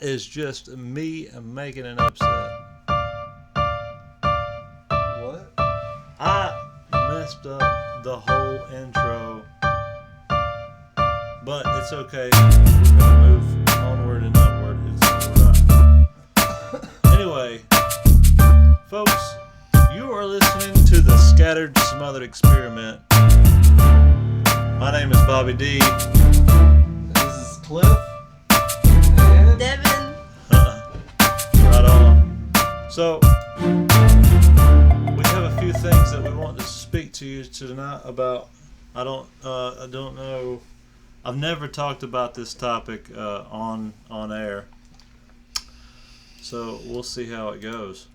is just me making an upset. What? I messed up the whole intro, but it's okay. We're gonna move onward and upward. It's alright. Anyway, folks, you are listening to the Scattered Smothered Experiment. My name is Bobby D. This is Cliff. And Devin. Right on. So, we have a few things that we want to speak to you tonight about. I don't know. I've never talked about this topic on air. So we'll see how it goes.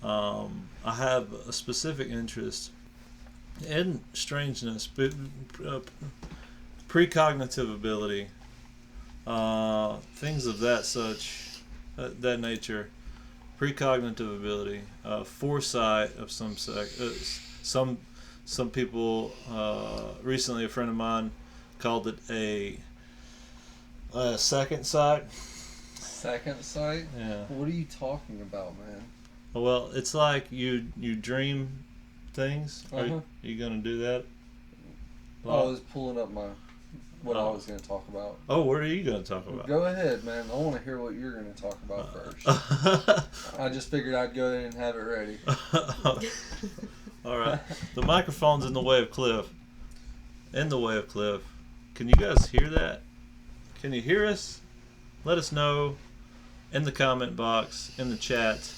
I have a specific interest in strangeness, precognitive ability, things of that nature, precognitive ability, foresight of some some people. Recently, a friend of mine called it a second sight. second sight? Yeah. What are you talking about, man? Well, it's like you dream things. Uh-huh. Are you gonna do that? I was pulling up what I Oh. was going to talk about. Oh, what are you gonna talk about? Go ahead, man. I want to hear what you're going to talk about first. I just figured I'd go ahead and have it ready. All right. The microphone's in the way of Cliff. Can you guys hear that? Can you hear us? Let us know in the comment box, in the chat,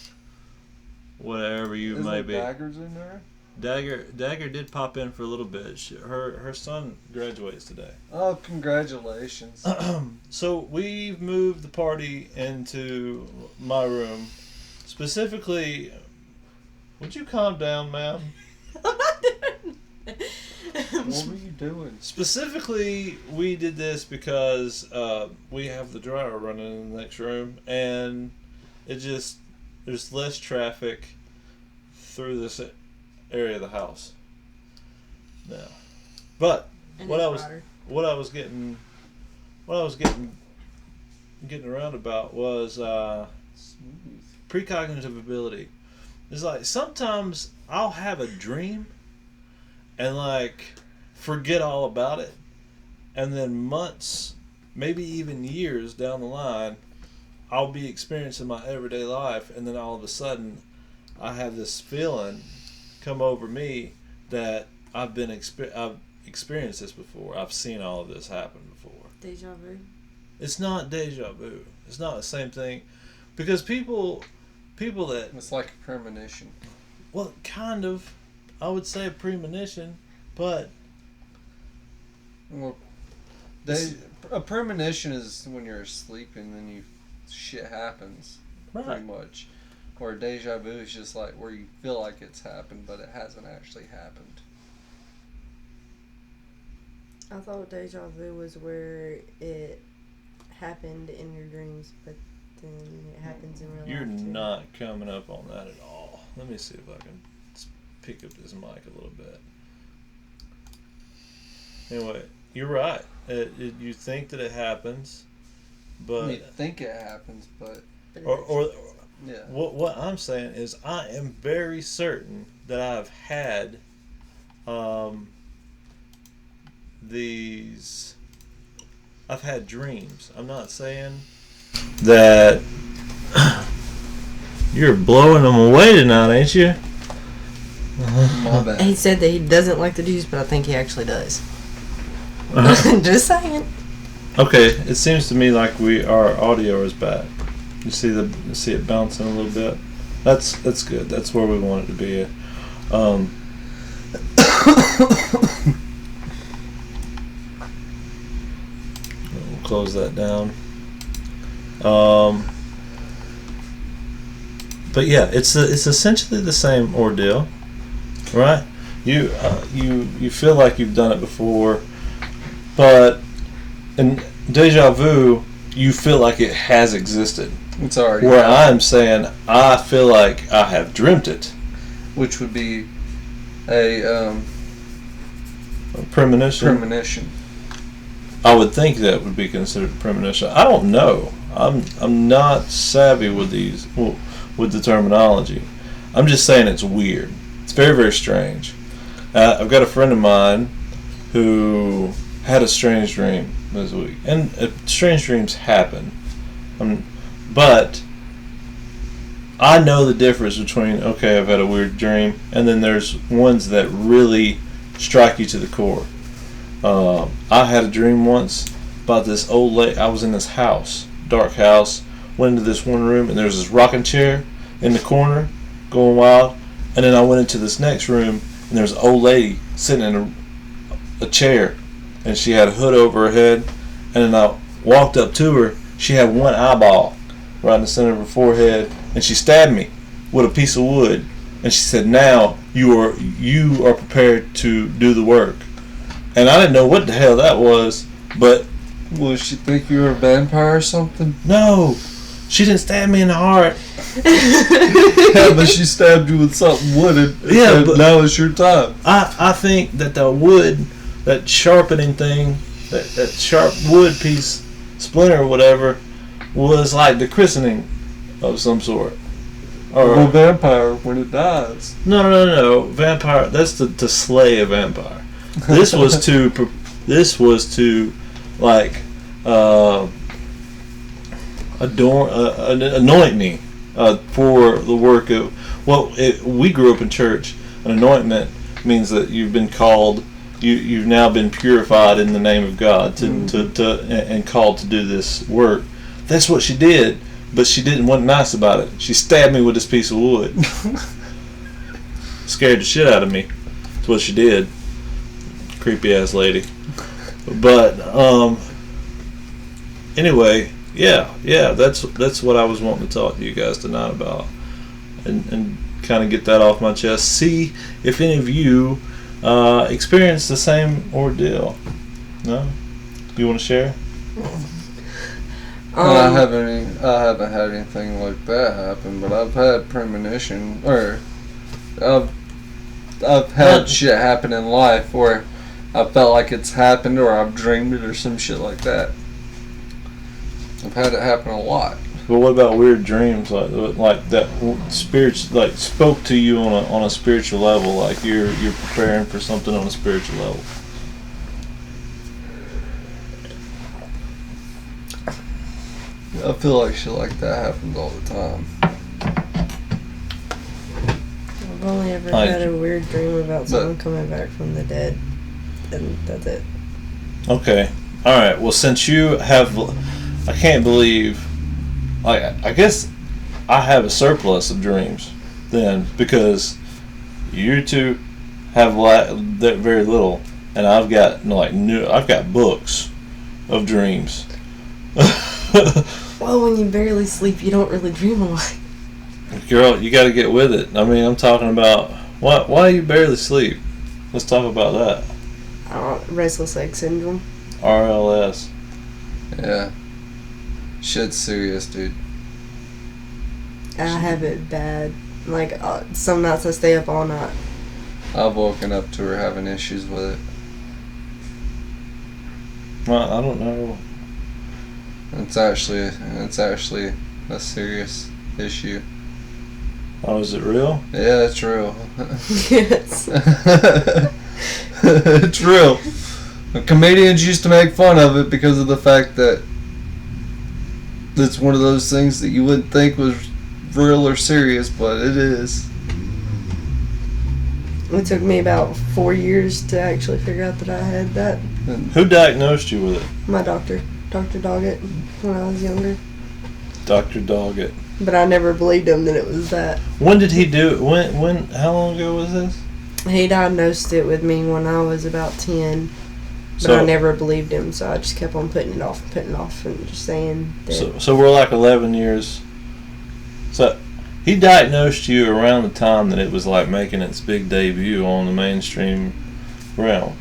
whatever you Is may there be. daggers in there? Dagger did pop in for a little bit. Her son graduates today. Oh, congratulations. So we've moved the party into my room. Specifically, would you calm down, ma'am? I'm not doing What were you doing? Specifically, we did this because we have the dryer running in the next room, and there's less traffic through this area of the house now. But what I was getting around about was Smooth. precognitive ability. It's like sometimes I'll have a dream and like forget all about it, and then months, maybe even years down the line, I'll be experiencing my everyday life, and then all of a sudden I have this feeling come over me that I've experienced this before. I've seen all of this happen before. Deja vu. It's not deja vu. It's not the same thing, because people that, It's like a premonition. well, kind of, I would say a premonition, but Well, a premonition is when you're asleep and then shit happens, pretty right. much. Or deja vu is just like where you feel like it's happened, but it hasn't actually happened. I thought deja vu was where it happened in your dreams, but then it happens in real life. You're too. not coming up on that at all. Let me see if I can pick up this mic a little bit. Anyway, you're right. You think that it happens, but You think it happens, but But or yeah. what I'm saying is I am very certain that I've had I've had dreams. I'm not saying that you're blowing them away tonight, ain't you? My bad. He said that he doesn't like the juice, but I think he actually does. Just saying. Okay, it seems to me like our audio is back. You see it bouncing a little bit. That's good. That's where we want it to be. We'll close that down. But yeah, it's essentially the same ordeal, right? You feel like you've done it before, but in deja vu, you feel like it has existed. It's already Where happened, I'm saying I feel like I have dreamt it. which would be a A premonition. premonition. I would think that would be considered a premonition. I don't know. I'm not savvy with with the terminology. I'm just saying it's weird. It's very, very strange. I've got a friend of mine who had a strange dream this week, and strange dreams happen. But I know the difference between, okay, I've had a weird dream, and then there's ones that really strike you to the core. I had a dream once about this old lady. I was in this house, dark house, went into this one room, and there was this rocking chair in the corner going wild, and then I went into this next room, and there was an old lady sitting in a chair, and she had a hood over her head, and then I walked up to her. She had one eyeball right in the center of her forehead, and she stabbed me with a piece of wood, and she said, now you are prepared to do the work. And I didn't know what the hell that was, but... Well, she think you were a vampire or something? No, she didn't stab me in the heart. Yeah, but she stabbed you with something wooden. Yeah, but now it's your time. I think that the wood, that sharpening thing, that sharp wood piece, splinter or whatever, was like the christening of some sort. Or well, vampire when it dies. No. Vampire. That's to slay a vampire. This was to like anoint me for the work of. Well, we grew up in church. An anointment means that you've been called. You've now been purified in the name of God and called to do this work. That's what she did, but she wasn't nice about it. She stabbed me with this piece of wood. Scared the shit out of me. That's what she did. Creepy ass lady. But anyway, yeah, that's what I was wanting to talk to you guys tonight about, and kind of get that off my chest. See if any of you experience the same ordeal. No, you want to share? I haven't had anything like that happen, but I've had premonition, or I've had shit happen in life where I felt like it's happened, or I've dreamed it, or some shit like that. I've had it happen a lot. But what about weird dreams, like that like spoke to you on a spiritual level, like you're preparing for something on a spiritual level? I feel like shit like that happens all the time. I've only ever had a weird dream about someone coming back from the dead, and that's it. Okay. Alright, well, since you have... I can't believe... I guess I have a surplus of dreams then, because you two have that very little, and I've got I've got books of dreams. Well, when you barely sleep, you don't really dream a lot. Girl, you got to get with it. I mean, I'm talking about why you barely sleep. Let's talk about that. Restless leg syndrome. RLS. Yeah. Shit's serious, dude. I have it bad. Like, some nights I stay up all night. I've woken up to her having issues with it. Well, I don't know. It's actually a serious issue. Oh, is it real? Yeah, it's real. Yes. It's real. Comedians used to make fun of it because of the fact that it's one of those things that you wouldn't think was real or serious, but it is. It took me about 4 years to actually figure out that I had that. Who diagnosed you with it? My doctor, Dr. Doggett, when I was younger. Dr. Doggett. But I never believed him that it was that. When did he do it? When? How long ago was this? He diagnosed it with me when I was about 10. But I never believed him, so I just kept on putting it off, and just saying that. So we're like 11 years. So he diagnosed you around the time that it was like making its big debut on the mainstream realm.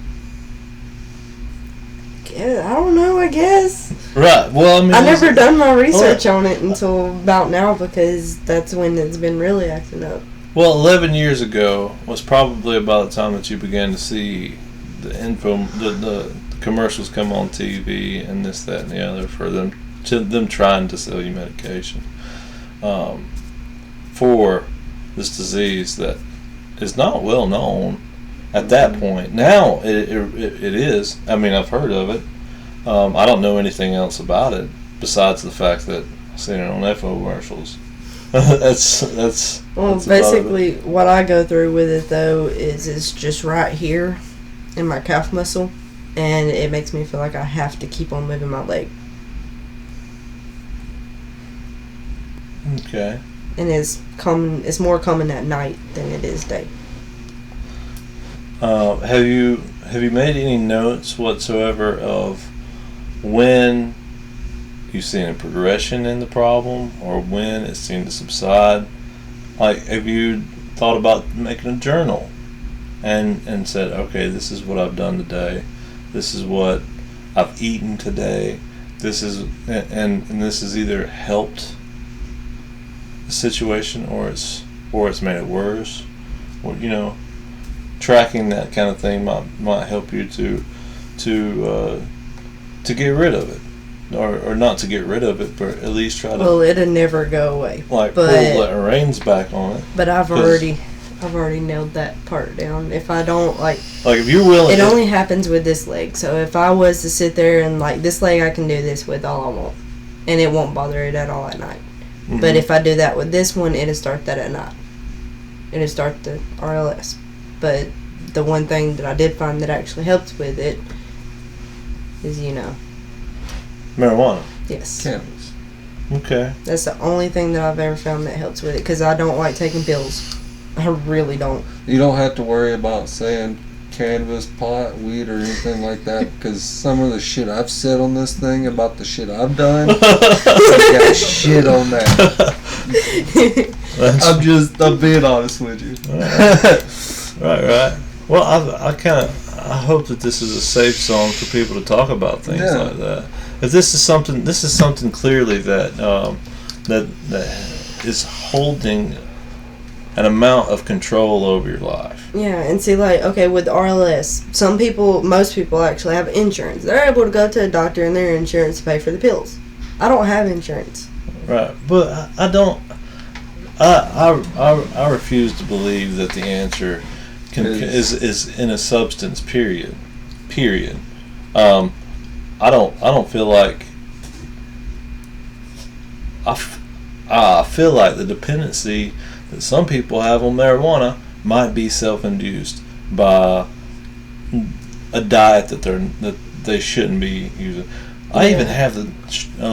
Yeah, I don't know, I guess. Right. Well, I mean, I never done my research on it until about now, because that's when it's been really acting up. Well, 11 years ago was probably about the time that you began to see the commercials come on TV and this, that, and the other for them trying to sell you medication for this disease that is not well known at that point. Now it is. I mean, I've heard of it. I don't know anything else about it besides the fact that I've seen it on infomercials. that's basically what I go through with it though is it's just right here in my calf muscle, and it makes me feel like I have to keep on moving my leg. Okay. And it's common. It's more common at night than it is day. Have you made any notes whatsoever of when you've seen a progression in the problem or when it seemed to subside? Like, have you thought about making a journal and said, okay, this is what I've done today, this is what I've eaten today, this is and this has either helped the situation or it's made it worse? Or, you know, tracking that kind of thing might help you to get rid of it. Or not to get rid of it, but at least try to. Well, it'll never go away. Like, pull the reins back on it. But I've already nailed that part down. If I don't if you're willing, it only happens with this leg. So if I was to sit there and this leg, I can do this with all I want, and it won't bother it at all at night. Mm-hmm. But if I do that with this one, it'll start that at night. It'll start the RLS. But the one thing that I did find that actually helps with it is marijuana. Yes. Cannabis. Okay. That's the only thing that I've ever found that helps with it, because I don't like taking pills. I really don't. You don't have to worry about saying cannabis, pot, weed, or anything like that, because some of the shit I've said on this thing about the shit I've done, I got shit on that. I'm being honest with you. Right. Well, I hope that this is a safe zone for people to talk about things like that. If this is something clearly that is holding an amount of control over your life. Yeah, and see, with RLS, most people actually have insurance. They're able to go to a doctor and their insurance to pay for the pills. I don't have insurance. Right, but I don't. I refuse to believe that the answer is in a substance. Period. I don't feel like. I feel like the dependency that some people have on marijuana might be self-induced by a diet that they shouldn't be using. I even have a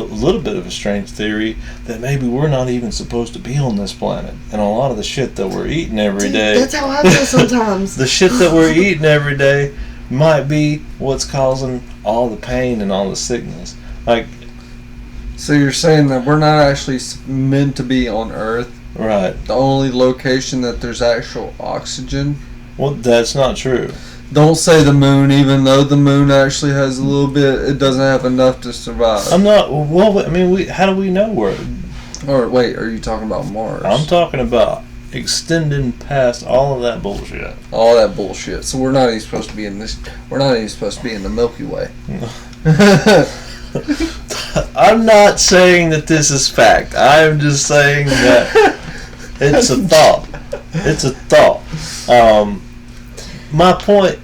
little bit of a strange theory that maybe we're not even supposed to be on this planet, and a lot of the shit that we're eating every day. That's how I feel sometimes. The shit that we're eating every day might be what's causing all the pain and all the sickness. So you're saying that we're not actually meant to be on Earth? Right. The only location that there's actual oxygen? Well, that's not true. Don't say the moon, even though the moon actually has a little bit. It doesn't have enough to survive. I'm not. Well, I mean, how do we know where? Or wait, are you talking about Mars? I'm talking about extending past all of that bullshit. All that bullshit. So we're not even supposed to be in this. We're not even supposed to be in the Milky Way. I'm not saying that this is fact. I'm just saying that it's a thought. It's a thought. My point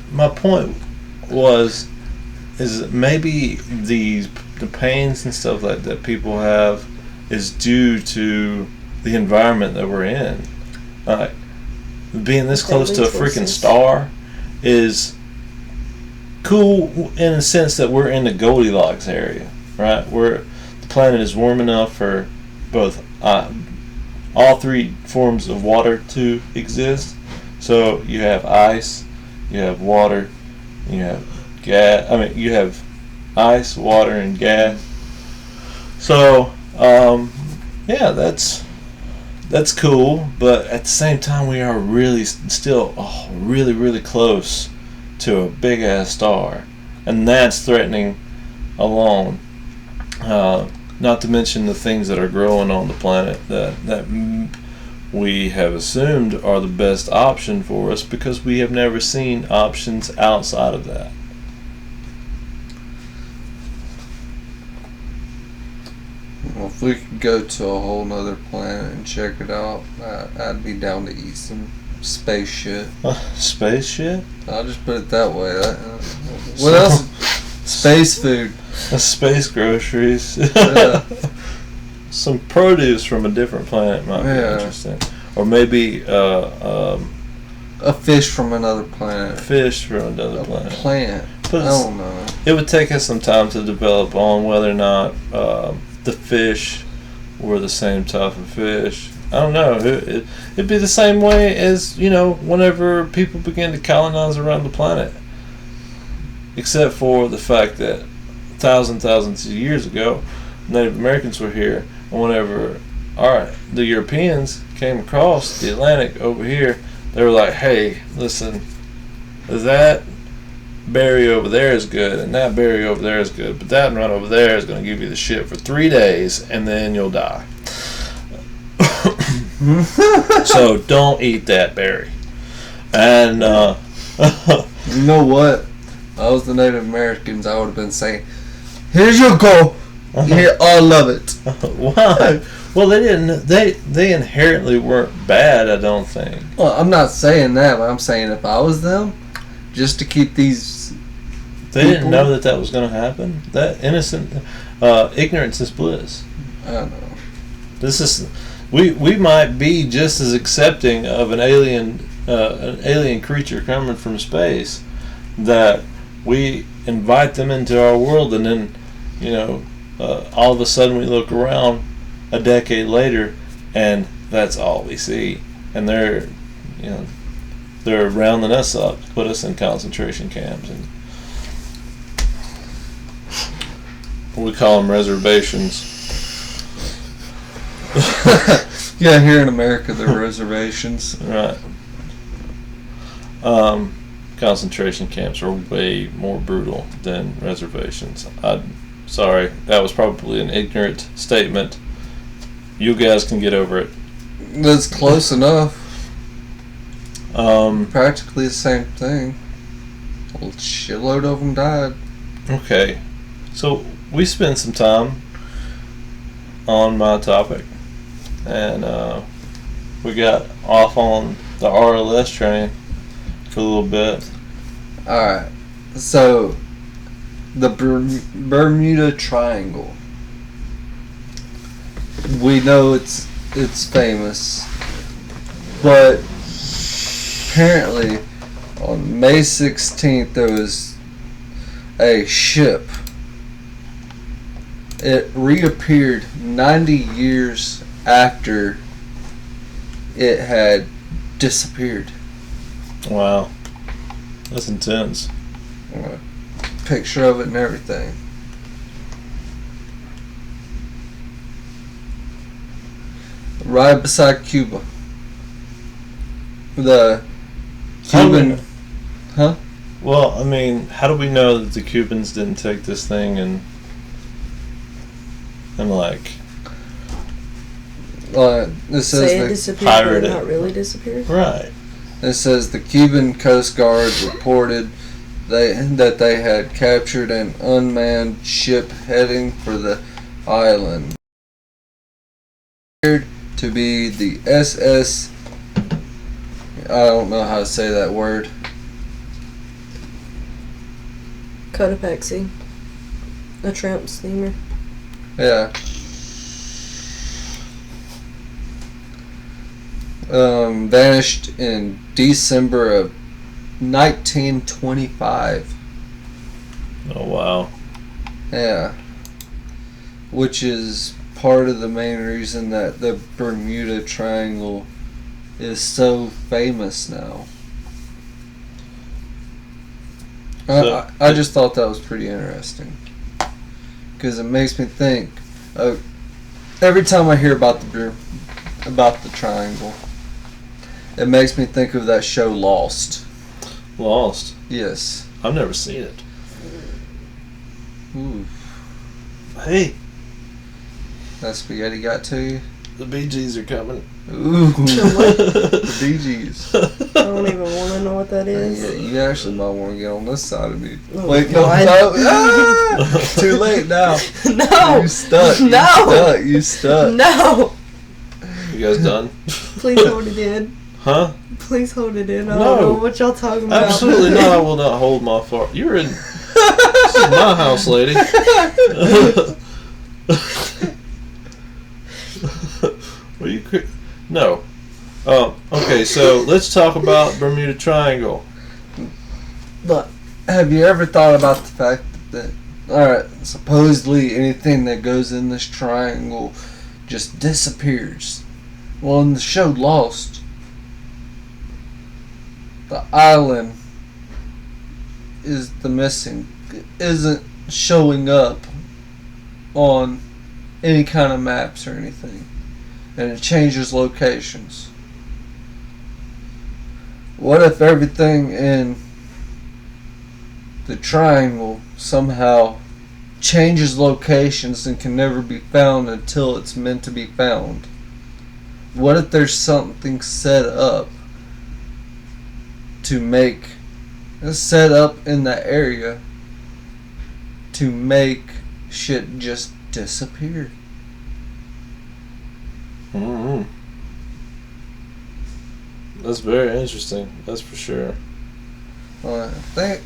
is that maybe the pains and stuff like that people have is due to the environment that we're in. Being this close to a freaking star is cool in the sense that we're in the Goldilocks area, right? Where the planet is warm enough for both all three forms of water to exist. So you have ice, you have water, you have gas. I mean, you have ice, water, and gas. So yeah, that's cool. But at the same time, we are really still really close to a big ass star, and that's threatening alone. Not to mention the things that are growing on the planet that we have assumed are the best option for us because we have never seen options outside of that. Well, if we could go to a whole nother planet and check it out, I'd be down to eat some space shit. Space shit? I'll just put it that way. What else? Space food. Space groceries. Yeah. Some produce from a different planet might be interesting. Or maybe a fish from another planet. Fish from another planet. Plant. But I don't know. It would take us some time to develop on whether or not the fish were the same type of fish. I don't know. It'd be the same way as, whenever people began to colonize around the planet. Except for the fact that thousands of years ago, Native Americans were here. And whenever, the Europeans came across the Atlantic over here, they were like, hey, listen, that berry over there is good, and that berry over there is good, but that one over there is going to give you the shit for 3 days, and then you'll die. So don't eat that berry. And you know what? If I was the Native Americans, I would have been saying, "Here you go, here all of it." Why? Well, they didn't. They inherently weren't bad. I don't think. Well, I'm not saying that, but I'm saying if I was them, just to keep these. They didn't know that was going to happen. That innocent ignorance is bliss. I know. This is. We might be just as accepting of an alien creature coming from space, that we invite them into our world, and then, all of a sudden we look around a decade later, and that's all we see, and they're rounding us up to put us in concentration camps, and we call them reservations. Yeah, here in America, there are reservations. Right. Concentration camps are way more brutal than reservations. Sorry, that was probably an ignorant statement. You guys can get over it. That's close enough. Practically the same thing. A shitload of them died. Okay, so we spent some time on my topic, and we got off on the RLS train for a little bit. Alright, so the Bermuda Triangle. We know it's famous, but apparently on May 16th there was a ship. It reappeared 90 years after it had disappeared. Wow, that's intense. Picture of it and everything. Right beside Cuba. The Cuban... Huh? Well, I mean, how do we know that the Cubans didn't take this thing and like... It says say it disappeared, but it not really disappeared? Right. It says the Cuban Coast Guard reported that they had captured an unmanned ship heading for the island. To be the SS... I don't know how to say that word. Cotopaxi. A tramp steamer. Yeah. Vanished in December of 1925. Oh, wow. Yeah. Which is part of the main reason that the Bermuda Triangle is so famous now. I just thought that was pretty interesting. Because it makes me think of, every time I hear about the triangle, it makes me think of that show Lost. Lost? Yes. I've never seen it. Ooh. Hey. That spaghetti got to you? The Bee Gees are coming. Ooh. The Bee Gees. Oh don't even want to know what that is. Yeah, you actually might want to get on this side of me. Oh, Wait, no, God. no. Ah! Too late now. No. You stuck. No. You stuck. No. You guys done? Please hold it in. Huh? Please hold it in. I No. don't know what y'all talking about. Absolutely not. I will not hold my fart. You're in. This is my house, lady. Were you? No. Okay, so let's talk about Bermuda Triangle. But have you ever thought about the fact that, alright, supposedly anything that goes in this triangle just disappears? Well, in the show Lost, the island is the missing, isn't showing up on any kind of maps or anything, and it changes locations. What if everything in the triangle somehow changes locations and can never be found until it's meant to be found? What if there's something set up to make set up in the area to make shit just disappear? Mm-hmm. That's very interesting. That's for sure. I think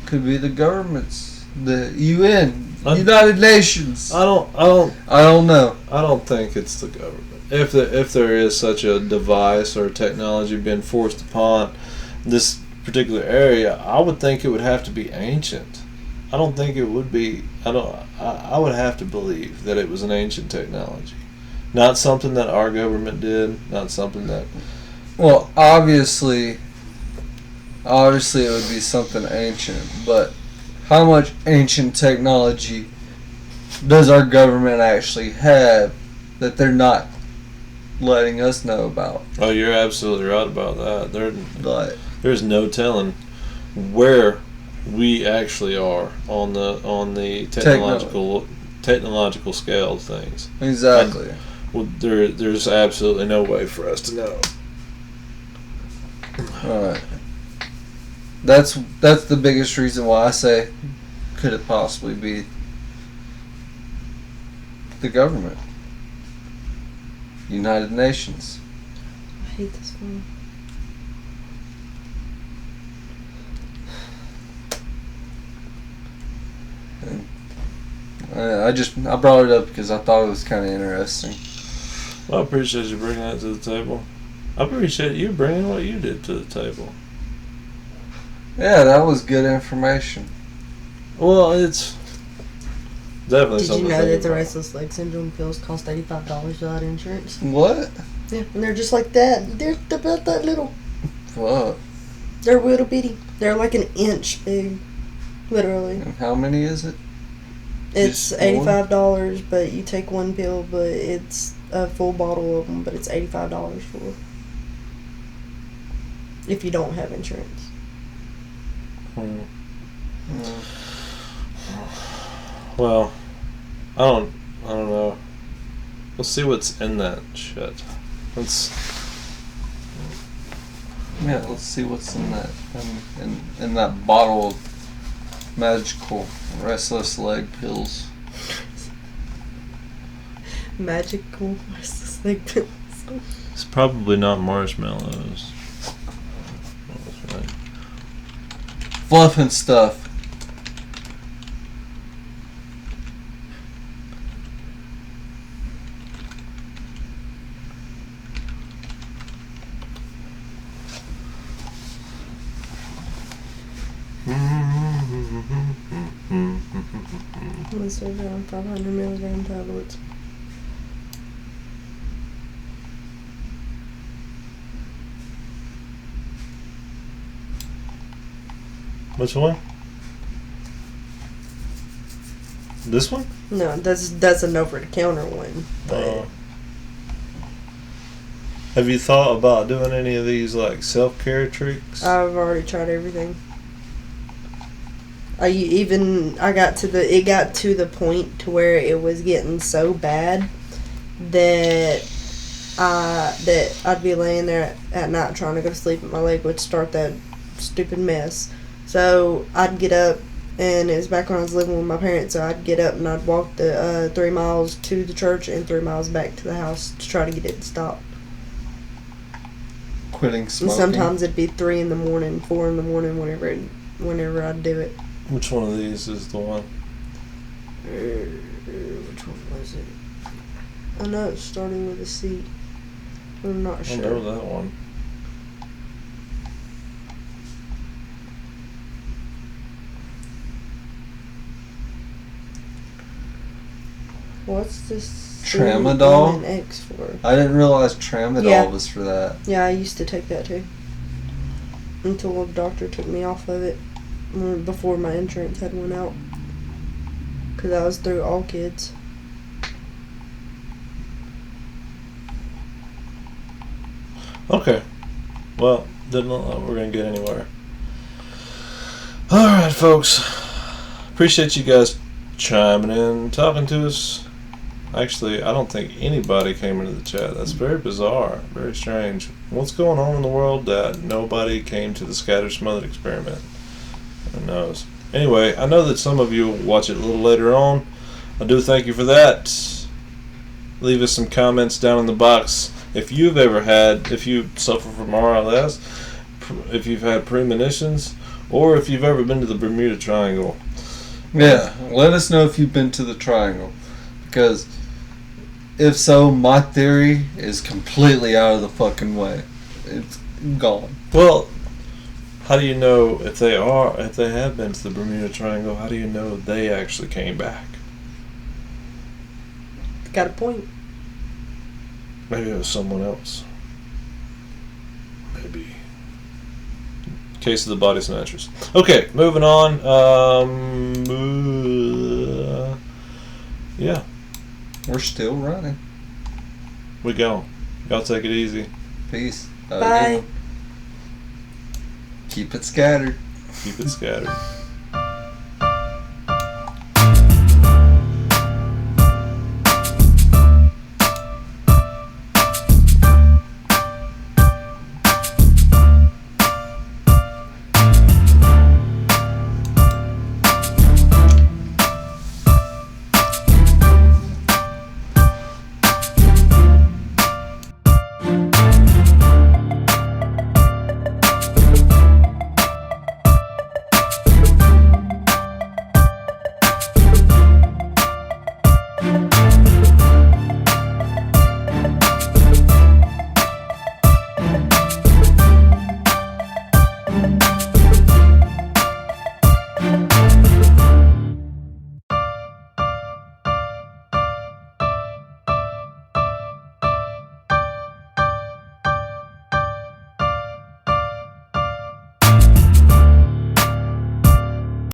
could be the governments, the UN, United Nations. I don't know. I don't think it's the government. If there is such a device or technology being forced upon this particular area, I would think it would have to be ancient. I don't think it would be. I would have to believe that it was an ancient technology, not something that our government did, not something that. Well, obviously it would be something ancient, but how much ancient technology does our government actually have that they're not letting us know about? Oh, you're absolutely right about that. But There's no telling where we actually are on the technological scale of things. exactly. Well, there's absolutely no way for us to know. Alright. That's the biggest reason why I say, could it possibly be the government? United Nations. I hate this one. I brought it up because I thought it was kind of interesting. Well, I appreciate you bringing that to the table. I appreciate you bringing what you did to the table. Yeah, that was good information. Well, it's definitely Did something. you to know think that the about. restless leg syndrome pills cost $85 without insurance? What? Yeah, and they're just like that. They're about that little. Fuck. They're little bitty. They're like an inch big, literally. And how many is it? It's Just one? $85, but you take one pill, but it's a full bottle of them, but it's $85 for if you don't have insurance. Well, I don't know. Let's see what's in that shit. Yeah, let's see what's in that in that bottle of magical restless leg pills. Magical restless leg pills. It's probably not marshmallows. That's right. Fluff and stuff. This is around 500 milligram tablets. Which one? This one? No, that's an over-the-counter one. But Have you thought about doing any of these like self-care tricks? I've already tried everything. It got to the point to where it was getting so bad that that I'd be laying there at night trying to go to sleep, and my leg would start that stupid mess. So I'd get up, and it was back when I was living with my parents, so I'd get up and I'd walk the 3 miles to the church and 3 miles back to the house to try to get it to stop. Quitting smoking. And sometimes it'd be 3 in the morning, 4 in the morning, whenever I'd do it. Which one of these is the one? Which one was it? I know it's starting with a C. I'm not sure. I know that one. What's this? Tramadol? C and X for? I didn't realize Tramadol was for that. Yeah, I used to take that too. Until the doctor took me off of it before my insurance had went out. Because I was through all kids. Okay. Well, didn't look like we're going to get anywhere. Alright, folks. Appreciate you guys chiming in, talking to us. Actually, I don't think anybody came into the chat. That's very bizarre. Very strange. What's going on in the world that nobody came to the Scattered Smothered Experiment? Who knows? Anyway, I know that some of you will watch it a little later on. I do thank you for that. Leave us some comments down in the box. If you suffer from RLS, if you've had premonitions, or if you've ever been to the Bermuda Triangle. Yeah, let us know if you've been to the Triangle. Because if so, my theory is completely out of the fucking way. It's gone. Well, how do you know if they have been to the Bermuda Triangle, how do you know they actually came back? Got a point. Maybe it was someone else. Maybe. Case of the body snatchers. Okay, moving on. Yeah. We're still running. We go. Y'all take it easy. Peace. Bye. Keep it scattered. Keep it scattered.